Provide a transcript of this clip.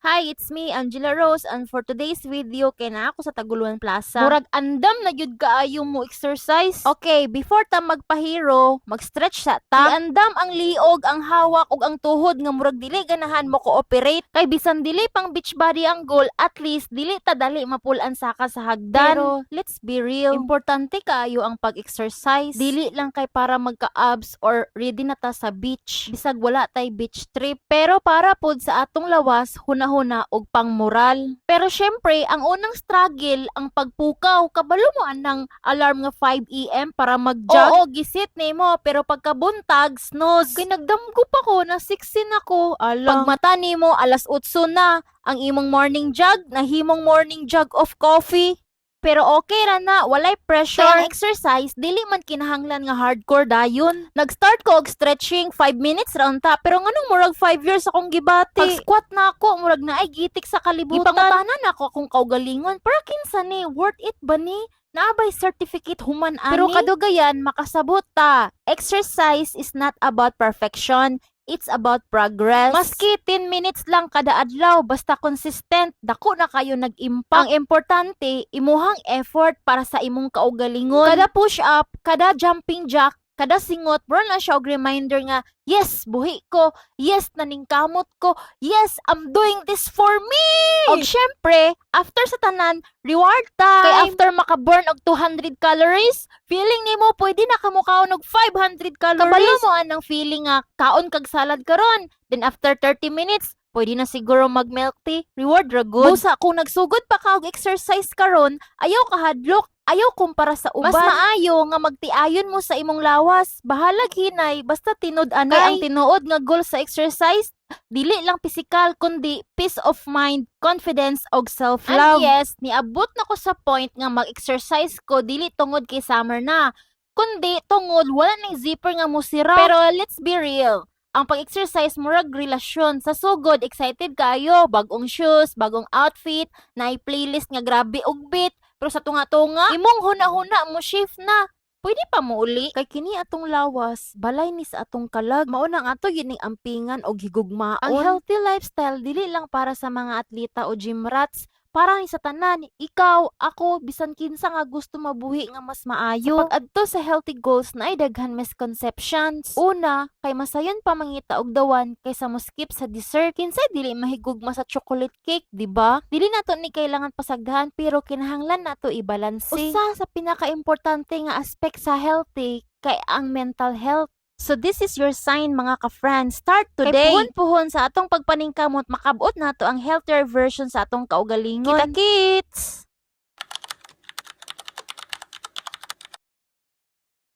Hi, it's me, Angela Rose, and for today's video, kay na ako sa Taguluan Plaza. Murag andam na gyud kaayo mo exercise. Okay, before ta magpahiro, mag-stretch sa ta. Andam ang liog, ang hawak, ug ang tuhod nga murag dili ganahan mo cooperate. Kay bisan dili pang beach body ang goal, at least dili ta dali mapulan saka sa hagdan. Pero let's be real, importante kaayo ang pag-exercise. Dili lang kay para magka-abs or ready na ta sa beach. Bisag wala tay beach trip. Pero para pod sa atong lawas, hunahuna og pangmoral. Pero syempre, ang unang struggle, ang pagpukaw. Kabalo mo anang alarm nga 5 AM para mag-jog. Oo, gisit nimo, pero pagkabuntag, snooze. Kay nagdamgo pa ko, na 16 ako. Pag mata nimo, alas 8 na. Ang imong morning jog, nahimong morning jog of coffee. Pero okay ra na, walay pressure. Kaya ang exercise, dili man kinahanglan nga hardcore dayon. Nag-start ko og stretching 5 minutes ra unta, pero nganong murag 5 years akong gibati. Pag squat na ako, murag na ay gitik sa kalibutan. Ipangutanan na ako akong kaugalingon, para kinsa ni, worth it ba ni? Naabay certificate human ani. Pero kadugayan, makasabot ta. Exercise is not about perfection. It's about progress. Maski 10 minutes lang kada adlaw, basta consistent, dako na kayo nag-impact. Ang importante, imuhang effort para sa imong kaugalingon. Kada push-up, kada jumping jack, kada singot, bro na siya og reminder nga, yes, buhi ko. Yes, naningkamot ko. Yes, I'm doing this for me! Og syempre, after sa tanan, reward time. Kay after makaburn og 200 calories, feeling nimo pwede na kamukaon og 500 calories. Kabalo mo anang feeling nga, kaon kag salad karon. Then after 30 minutes, pwede na siguro mag-milk tea. Reward ra good. Busa, kung nagsugod pa ka og exercise karon, ayaw kahadlok. Ayaw kumpara sa uban. Mas maayo nga magtiayon mo sa imong lawas. Bahalag hinay, basta tinud-anay. Kaya ang tinuod nga goal sa exercise, dili lang physical, kundi peace of mind, confidence, og self-love. And yes, niabot na ko sa point nga mag-exercise ko, dili tungod kay summer na. Kundi tungod, wala nang zipper nga musira. Pero let's be real. Ang pag-exercise murag relasyon. Sa sugod, excited kayo. Bagong shoes, bagong outfit, naay playlist nga grabe og beat. Pero sa tunga-tunga, imong huna-huna mo shift na. Pwede pa mo uli. Kay kini atong lawas, balay ni sa atong kalag. Maunang ato yining ampingan o higugmaon. Ang healthy lifestyle, dili lang para sa mga atleta o gym rats. Parang ni sa tanan, ikaw, ako, bisan kinsa nga gusto mabuhi nga mas maayo. Sa pag-adto sa healthy goals na ay daghan misconceptions. Una, kay masayon pa mangita og dawan kaysa mo skip sa dessert. Kinsay dili mahigugma sa chocolate cake, di ba? Dili nato ni kailangan pasagdahan pero kinahanglan nato ibalanse. Usa sa pinaka-importante nga aspect sa healthy kay ang mental health. So this is your sign mga ka-friends. Start today. Kay puhon sa atong pagpaningkamot, makabot nato ang healthier version sa atong kaugalingon. Kita-kits!